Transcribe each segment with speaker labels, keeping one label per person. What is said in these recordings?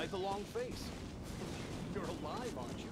Speaker 1: Why the long face? You're alive, aren't you?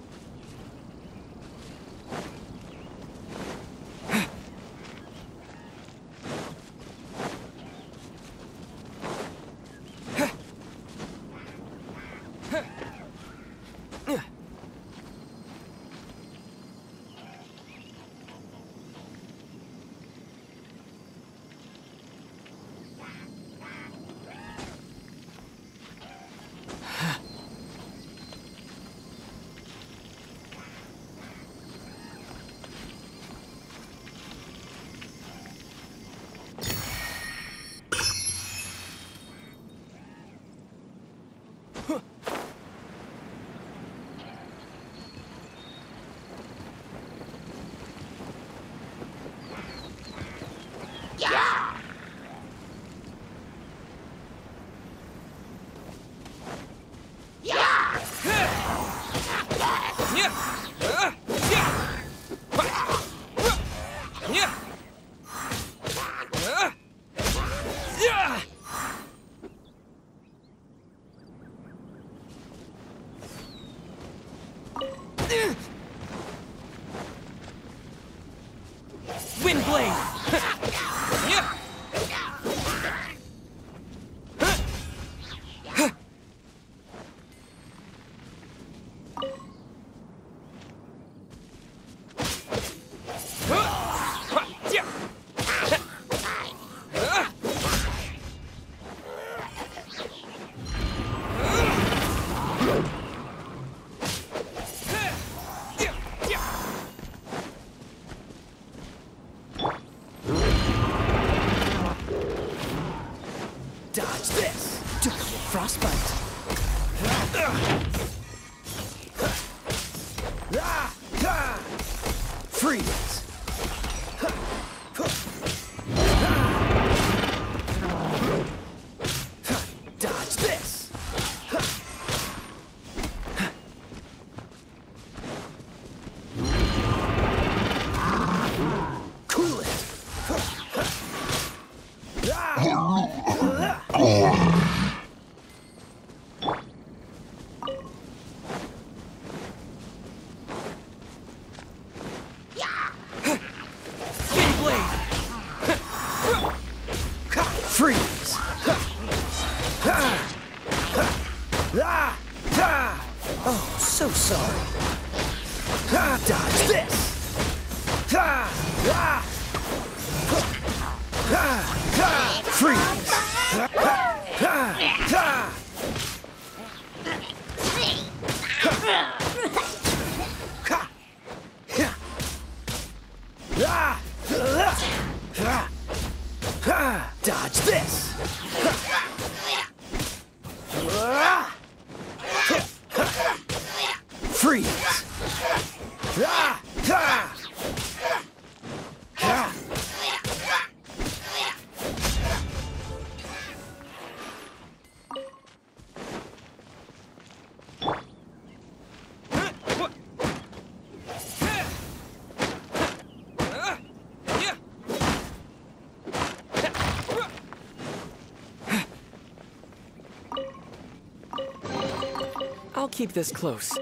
Speaker 2: I'll keep this close.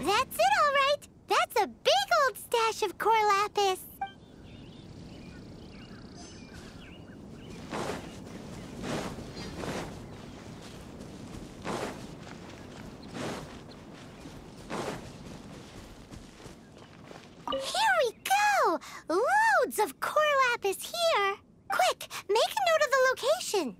Speaker 3: That's it, all right. That's a big old stash of Cor Lapis. Here we go! Loads of Cor Lapis here. Quick, make a note of the location.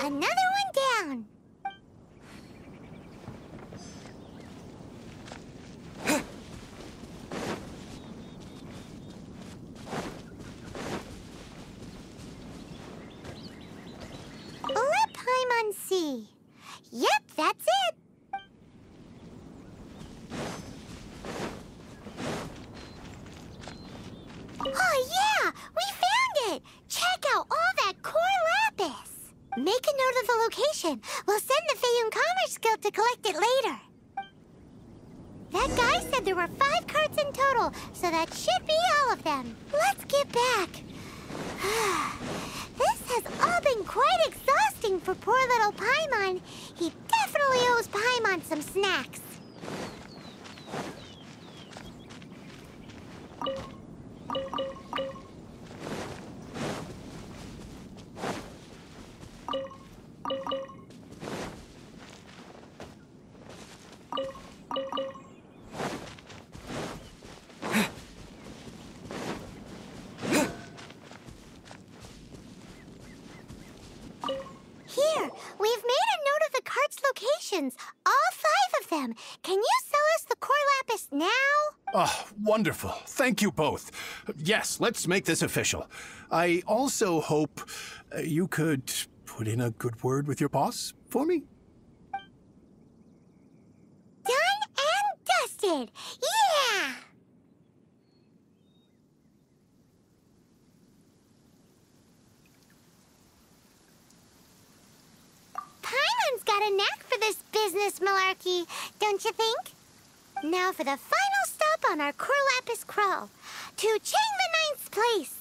Speaker 3: Another one down. Let Paimon see. Yep, that's it. Oh yeah, we found it. Check out all that Cor Lapis. Make a note of the location. We'll send the Feiyun Commerce Guild to collect it later. That guy said there were 5 carts in total, so that should be all of them. Let's get back. This has all been quite exhausting for poor little Paimon. He definitely owes Paimon some snacks. Here, we've made a note of the cart's locations, all 5 of them. Can you sell us the Cor Lapis now?
Speaker 4: Oh, wonderful. Thank you both. Yes, let's make this official. I also hope you could put in a good word with your boss for me.
Speaker 3: Done and dusted. Yeah! Paimon's got a knack for this business malarkey, don't you think? Now for the final stop on our Cor Lapis crawl, to Chang the Ninth's place.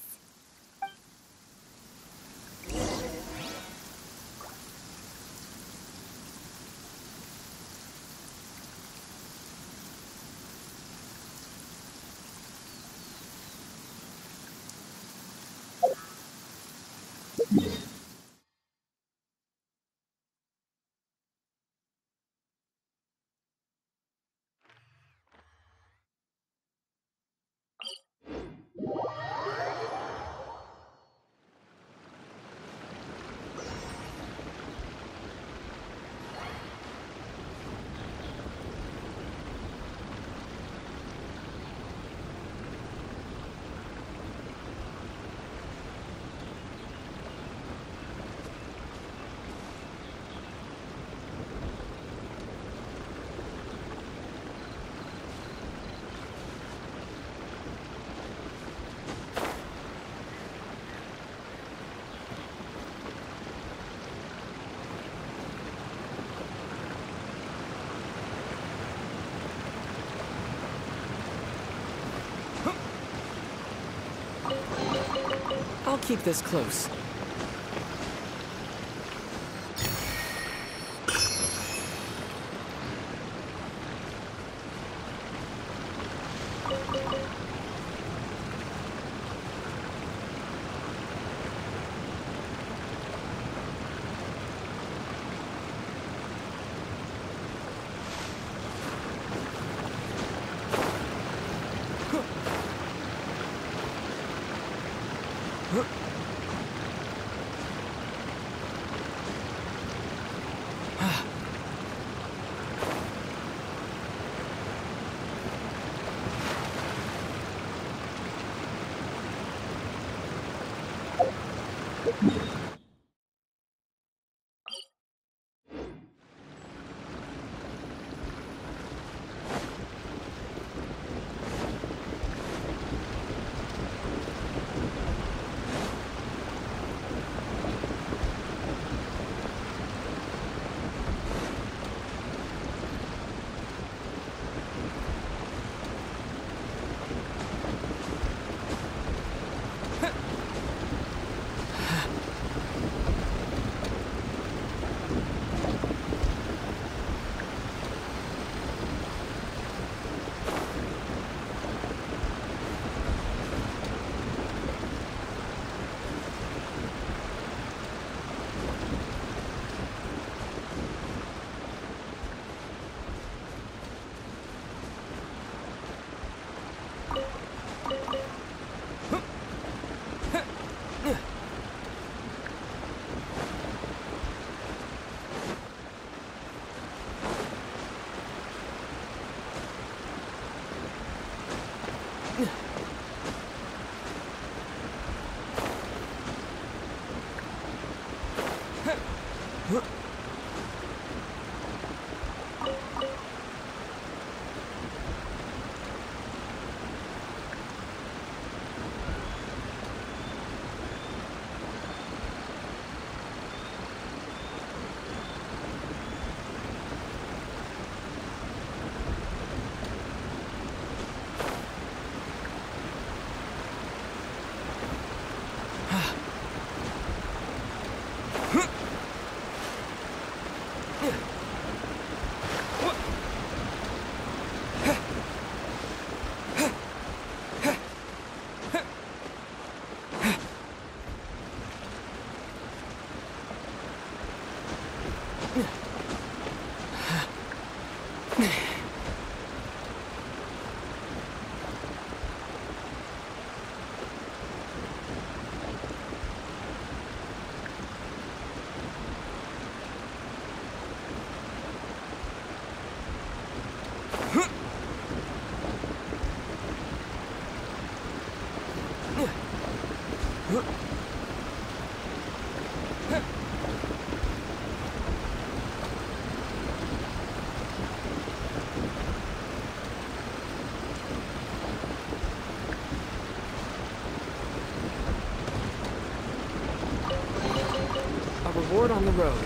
Speaker 2: I'll keep this close. A reward on the road.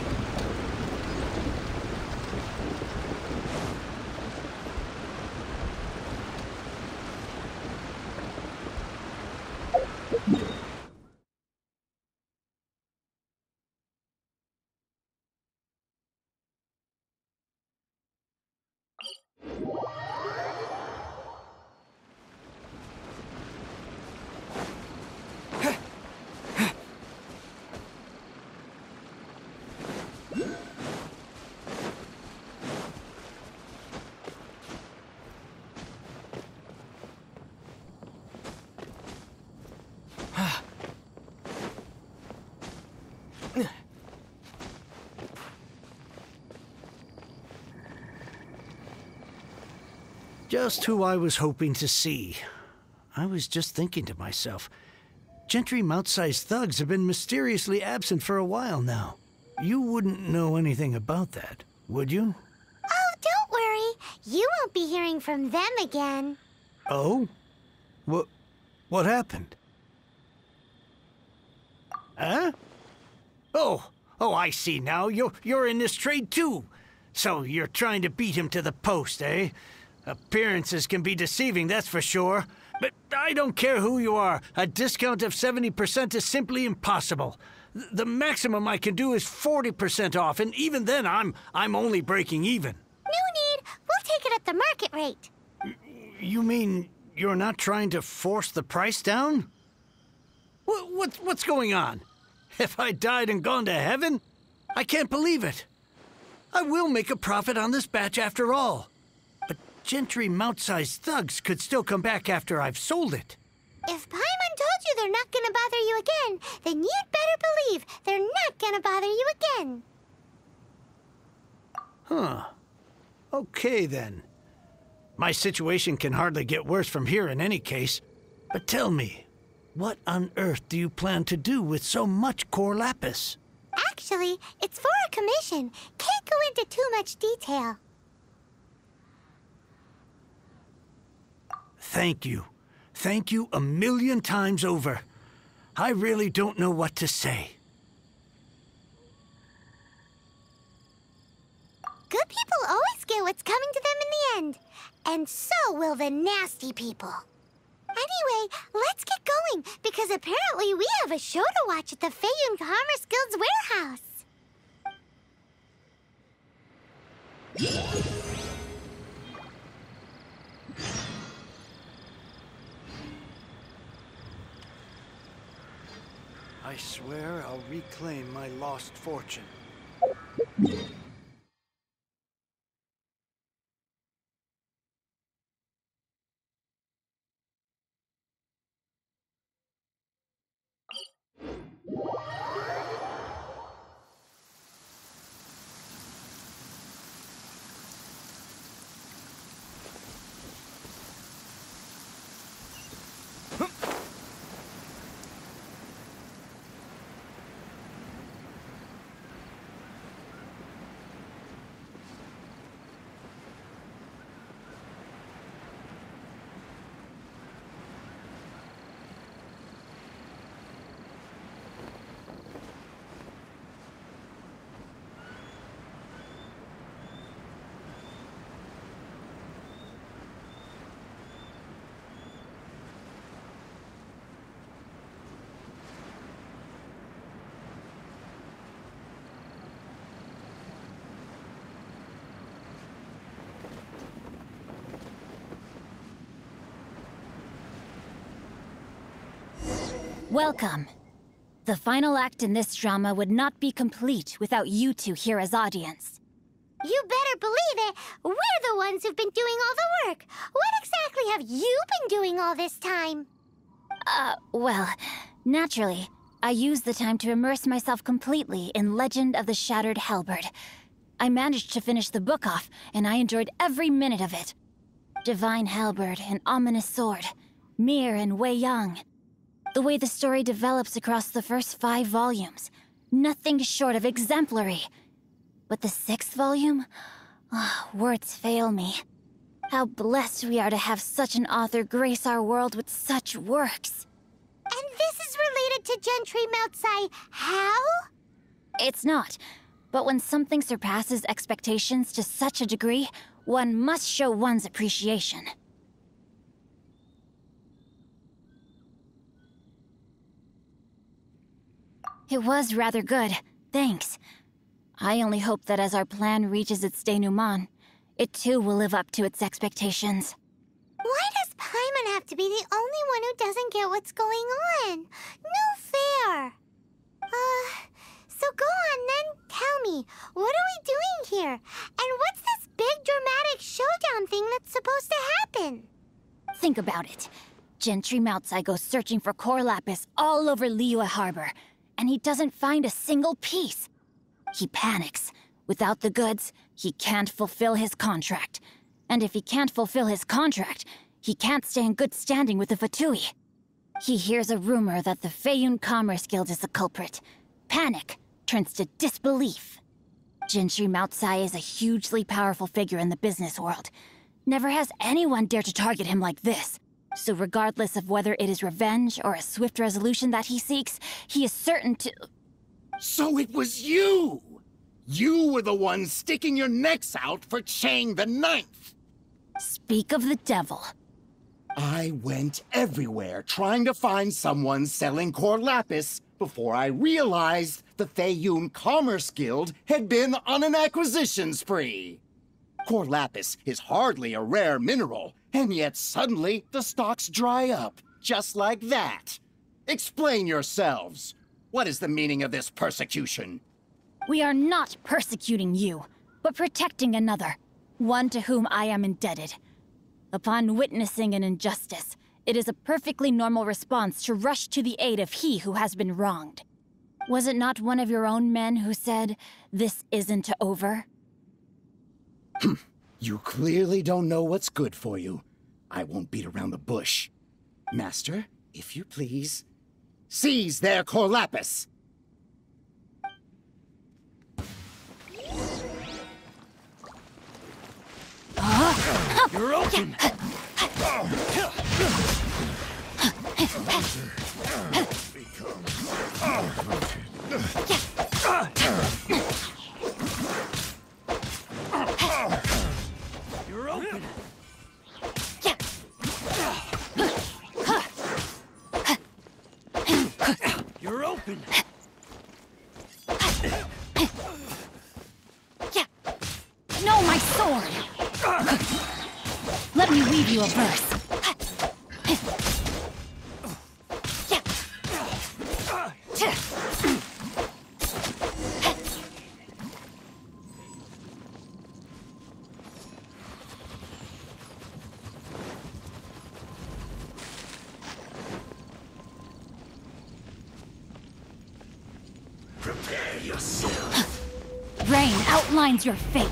Speaker 5: Just who I was hoping to see. I was just thinking to myself, gentry mount-sized thugs have been mysteriously absent for a while now. You wouldn't know anything about that, would you?
Speaker 3: Oh, don't worry. You won't be hearing from them again.
Speaker 5: Oh? What happened? Huh? Oh, I see now. You're in this trade too. So you're trying to beat him to the post, eh? Appearances can be deceiving, that's for sure. But I don't care who you are. A discount of 70% is simply impossible. The maximum I can do is 40% off, and even then I'm only breaking even.
Speaker 3: No need. We'll take it at the market rate.
Speaker 5: You mean you're not trying to force the price down? What's going on? Have I died and gone to heaven? I can't believe it. I will make a profit on this batch after all. But gentry mount-sized thugs could still come back after I've sold it.
Speaker 3: If Paimon told you they're not gonna bother you again, then you'd better believe they're not gonna bother you again.
Speaker 5: Huh. Okay, then. My situation can hardly get worse from here in any case. But tell me, what on earth do you plan to do with so much Cor Lapis?
Speaker 3: Actually, it's for a commission. Can't go into too much detail.
Speaker 5: Thank you. Thank you a million times over. I really don't know what to say.
Speaker 3: Good people always get what's coming to them in the end. And so will the nasty people. Anyway, let's get going, because apparently we have a show to watch at the Feiyun Commerce Guild's warehouse.
Speaker 5: I swear I'll reclaim my lost fortune.
Speaker 6: Welcome. The final act in this drama would not be complete without you two here as audience.
Speaker 3: You better believe it. We're the ones who've been doing all the work. What exactly have you been doing all this time?
Speaker 6: Well, naturally, I used the time to immerse myself completely in Legend of the Shattered Halberd. I managed to finish the book off, and I enjoyed every minute of it. Divine Halberd and Ominous Sword, Mir and Wei Yang. The way the story develops across the first 5 volumes. Nothing short of exemplary. But the 6th volume? Words fail me. How blessed we are to have such an author grace our world with such works.
Speaker 3: And this is related to Gentry Moutsai how?
Speaker 6: It's not. But when something surpasses expectations to such a degree, one must show one's appreciation. It was rather good, thanks. I only hope that as our plan reaches its denouement, it too will live up to its expectations.
Speaker 3: Why does Paimon have to be the only one who doesn't get what's going on? No fair. So go on then, tell me, what are we doing here? And what's this big dramatic showdown thing that's supposed to happen?
Speaker 6: Think about it. Gentry Moutsai goes searching for Cor Lapis all over Liyue Harbor, and he doesn't find a single piece. He panics. Without the goods, he can't fulfill his contract. And if he can't fulfill his contract, he can't stay in good standing with the Fatui. He hears a rumor that the Feiyun Commerce Guild is the culprit. Panic turns to disbelief. Gentry Moutsai is a hugely powerful figure in the business world. Never has anyone dared to target him like this. So regardless of whether it is revenge or a swift resolution that he seeks, he is certain to...
Speaker 7: So it was you! You were the one sticking your necks out for Chang the Ninth!
Speaker 6: Speak of the devil.
Speaker 7: I went everywhere trying to find someone selling Cor Lapis before I realized the Feiyun Commerce Guild had been on an acquisition spree. Cor Lapis is hardly a rare mineral, and yet suddenly the stocks dry up, just like that. Explain yourselves. What is the meaning of this persecution?
Speaker 6: We are not persecuting you, but protecting another, one to whom I am indebted. Upon witnessing an injustice, it is a perfectly normal response to rush to the aid of he who has been wronged. Was it not one of your own men who said, "This isn't over"?
Speaker 7: You clearly don't know what's good for you. I won't beat around the bush. Master, if you please, seize their Cor Lapis!
Speaker 5: You're open! You're open! You're open!
Speaker 6: No, my sword! Let me weave you a verse.
Speaker 7: Prepare yourself.
Speaker 6: Rain outlines your fate.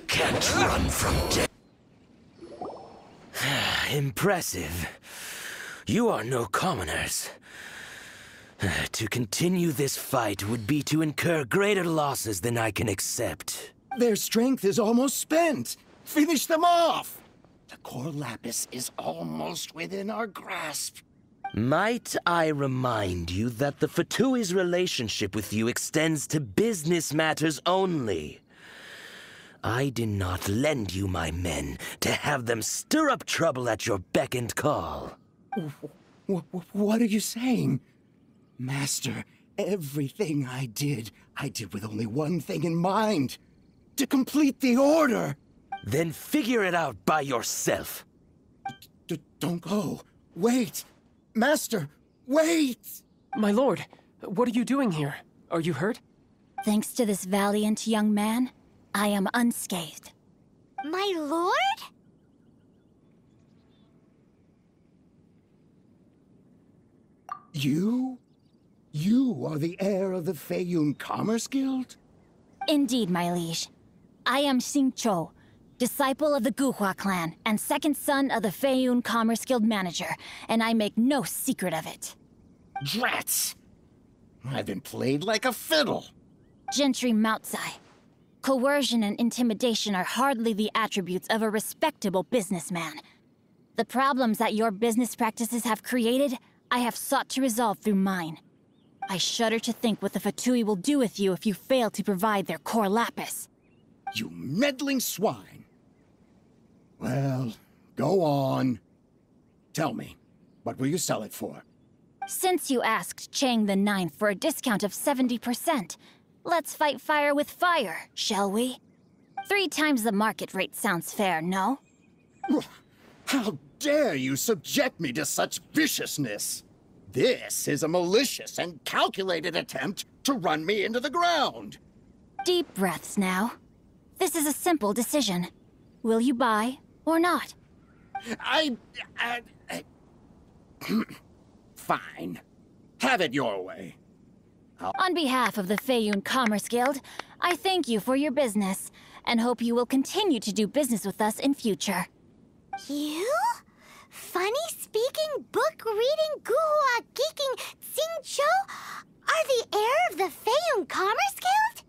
Speaker 7: Can't run from death.
Speaker 8: Impressive. You are no commoners. To continue this fight would be to incur greater losses than I can accept.
Speaker 7: Their strength is almost spent. Finish them off! The Cor Lapis is almost within our grasp.
Speaker 8: Might I remind you that the Fatui's relationship with you extends to business matters only? I did not lend you my men to have them stir up trouble at your beck and call.
Speaker 7: What are you saying? Master, everything I did with only one thing in mind. To complete the order.
Speaker 8: Then figure it out by yourself.
Speaker 7: Don't go. Wait. Master, wait!
Speaker 2: My lord, what are you doing here? Are you hurt?
Speaker 6: Thanks to this valiant young man, I am unscathed.
Speaker 3: My lord?
Speaker 7: You? You are the heir of the Feiyun Commerce Guild?
Speaker 6: Indeed, my liege. I am Xingqiu, disciple of the Guhua clan and second son of the Feiyun Commerce Guild manager, and I make no secret of it.
Speaker 7: Drats! I've been played like a fiddle.
Speaker 6: Gentry Moutsai. Coercion and intimidation are hardly the attributes of a respectable businessman. The problems that your business practices have created, I have sought to resolve through mine. I shudder to think what the Fatui will do with you if you fail to provide their Cor Lapis.
Speaker 7: You meddling swine. Well, go on. Tell me, what will you sell it for?
Speaker 6: Since you asked Chang the Ninth for a discount of 70%, let's fight fire with fire, shall we? 3 times the market rate sounds fair, no?
Speaker 7: How dare you subject me to such viciousness? This is a malicious and calculated attempt to run me into the ground.
Speaker 6: Deep breaths now. This is a simple decision. Will you buy or not?
Speaker 7: Fine. Have it your way.
Speaker 6: On behalf of the Feiyun Commerce Guild, I thank you for your business, and hope you will continue to do business with us in future.
Speaker 3: You? Funny-speaking, book-reading, guhua geeking Xingqiu are the heir of the Feiyun Commerce Guild?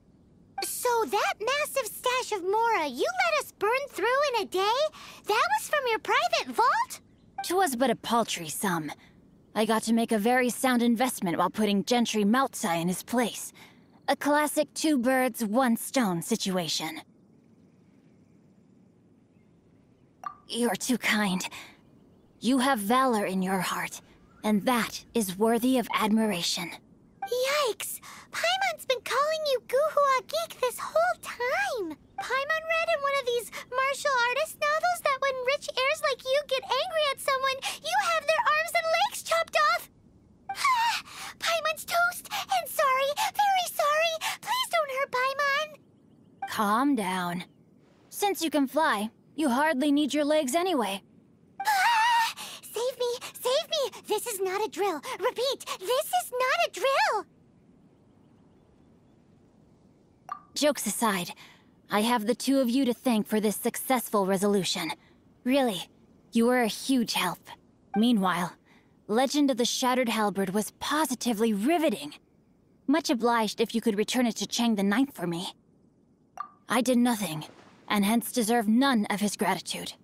Speaker 3: So that massive stash of Mora you let us burn through in a day? That was from your private vault?
Speaker 6: 'Twas but a paltry sum. I got to make a very sound investment while putting Gentry Moutsai in his place. A classic 2 birds, 1 stone situation. You're too kind. You have valor in your heart, and that is worthy of admiration.
Speaker 3: Yikes! Paimon's been calling you Guhua Geek this whole time! Paimon read in one of these martial artist novels that when rich heirs like you get angry at someone, you have their arms and legs chopped off! Paimon's toast! And sorry, very sorry! Please don't hurt Paimon!
Speaker 6: Calm down. Since you can fly, you hardly need your legs anyway.
Speaker 3: Save me! Save me! This is not a drill! Repeat, this is not a drill!
Speaker 6: Jokes aside, I have the 2 of you to thank for this successful resolution. Really, you were a huge help. Meanwhile, Legend of the Shattered Halberd was positively riveting. Much obliged if you could return it to Chang the Ninth for me. I did nothing, and hence deserve none of his gratitude.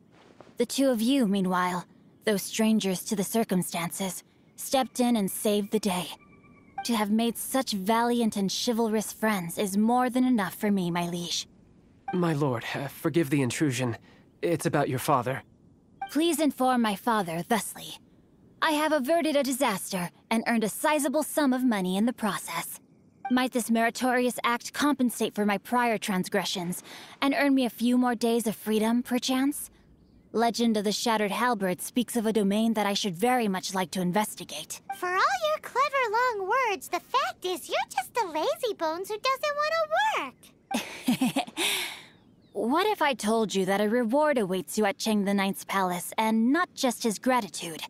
Speaker 6: The 2 of you, meanwhile, though strangers to the circumstances, stepped in and saved the day. To have made such valiant and chivalrous friends is more than enough for me, my liege.
Speaker 2: My lord, forgive the intrusion. It's about your father.
Speaker 6: Please inform my father thusly. I have averted a disaster and earned a sizable sum of money in the process. Might this meritorious act compensate for my prior transgressions and earn me a few more days of freedom, perchance? Legend of the Shattered Halberd speaks of a domain that I should very much like to investigate.
Speaker 3: For all your clever long words, the fact is you're just a lazybones who doesn't want to work.
Speaker 6: What if I told you that a reward awaits you at Chang the Ninth's palace, and not just his gratitude?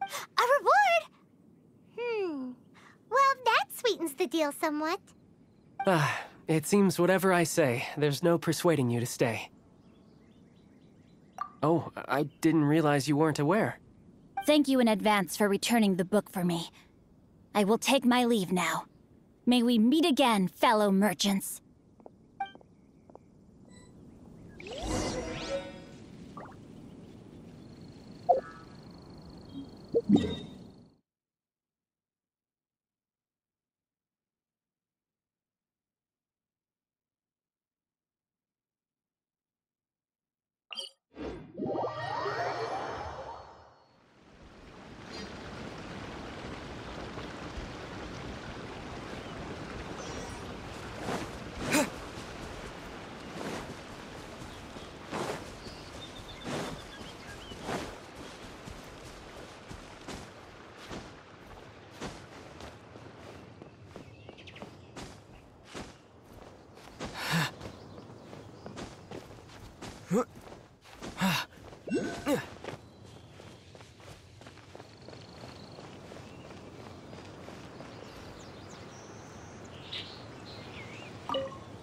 Speaker 3: A reward? Well, that sweetens the deal somewhat.
Speaker 2: It seems whatever I say, there's no persuading you to stay. Oh, I didn't realize you weren't aware.
Speaker 6: Thank you in advance for returning the book for me. I will take my leave now. May we meet again, fellow merchants.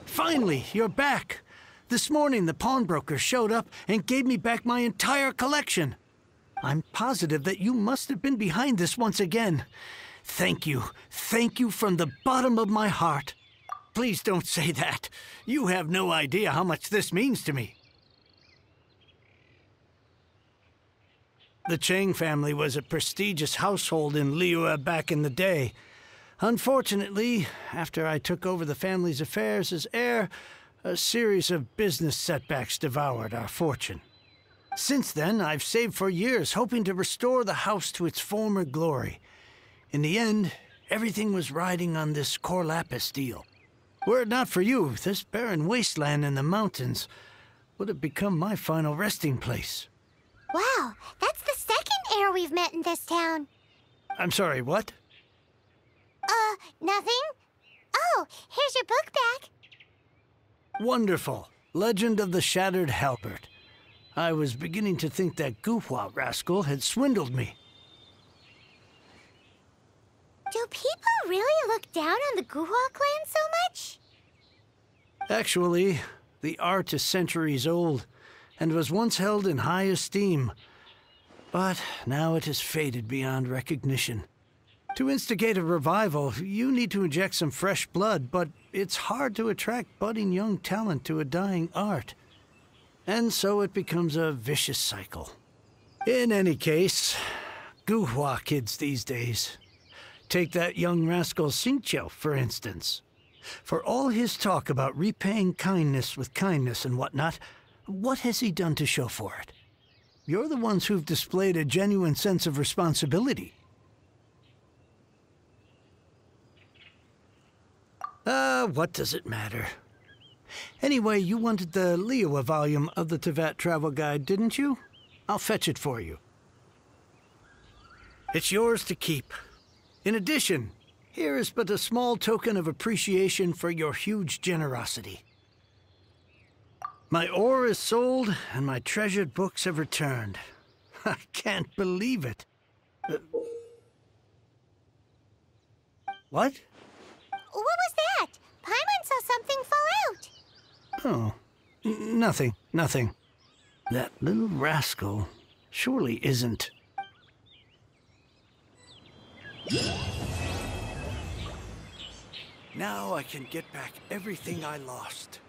Speaker 5: Finally, you're back. This morning, the pawnbroker showed up and gave me back my entire collection. I'm positive that you must have been behind this once again. Thank you. Thank you from the bottom of my heart. Please don't say that. You have no idea how much this means to me. The Chang family was a prestigious household in Liyue back in the day. Unfortunately, after I took over the family's affairs as heir, a series of business setbacks devoured our fortune. Since then, I've saved for years, hoping to restore the house to its former glory. In the end, everything was riding on this Cor Lapis deal. Were it not for you, this barren wasteland in the mountains would have become my final resting place.
Speaker 3: Wow, that's the second heir we've met in this town.
Speaker 5: I'm sorry, what?
Speaker 3: Nothing? Oh, here's your book back.
Speaker 5: Wonderful. Legend of the Shattered Halberd. I was beginning to think that Guhua rascal had swindled me.
Speaker 3: Do people really look down on the Guhua clan so much?
Speaker 5: Actually, the art is centuries old, and was once held in high esteem. But now it has faded beyond recognition. To instigate a revival, you need to inject some fresh blood, but it's hard to attract budding young talent to a dying art. And so it becomes a vicious cycle. In any case, Guhua kids these days. Take that young rascal Xingqiu, for instance. For all his talk about repaying kindness with kindness and whatnot, what has he done to show for it? You're the ones who've displayed a genuine sense of responsibility. What does it matter? Anyway, you wanted the Liyue volume of the Teyvat travel guide, didn't you? I'll fetch it for you. It's yours to keep. In addition, here is but a small token of appreciation for your huge generosity. My ore is sold, and my treasured books have returned. I can't believe it. What?
Speaker 3: What was that? Paimon saw something fall out.
Speaker 5: Oh, nothing. That little rascal surely isn't. Now I can get back everything I lost.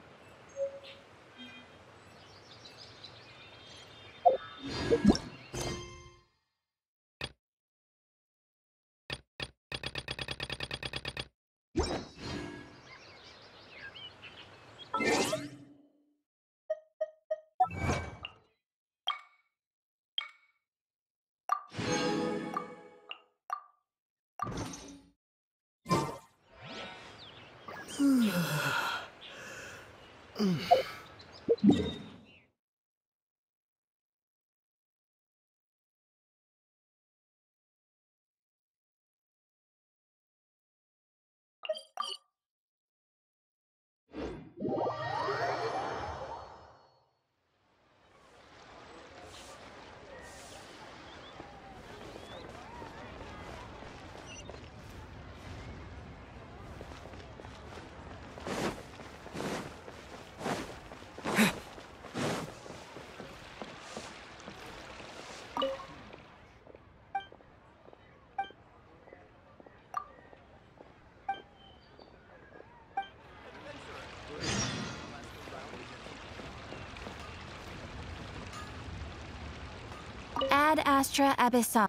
Speaker 6: Ad Astra Abyssal.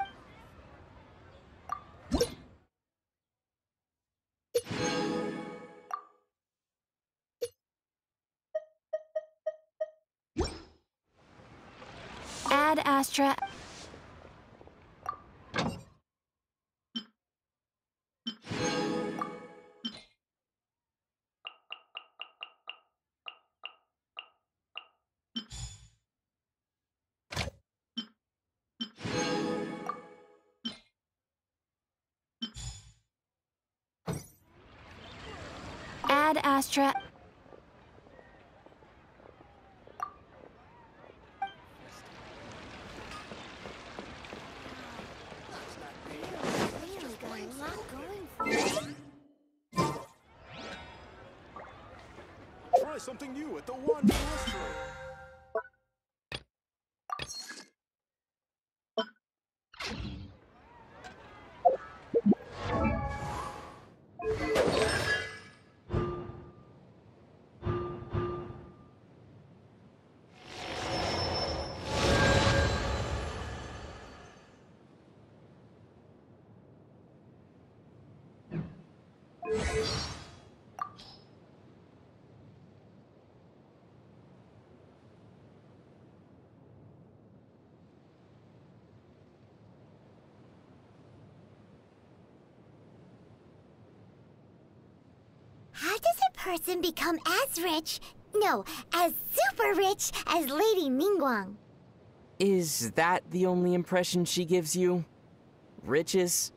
Speaker 6: Ad Astra. Ad Astra.
Speaker 1: try something new at the One Restaurant.
Speaker 3: How does a person become as rich, no, as super rich as Lady Ningguang?
Speaker 9: Is that the only impression she gives you? Riches?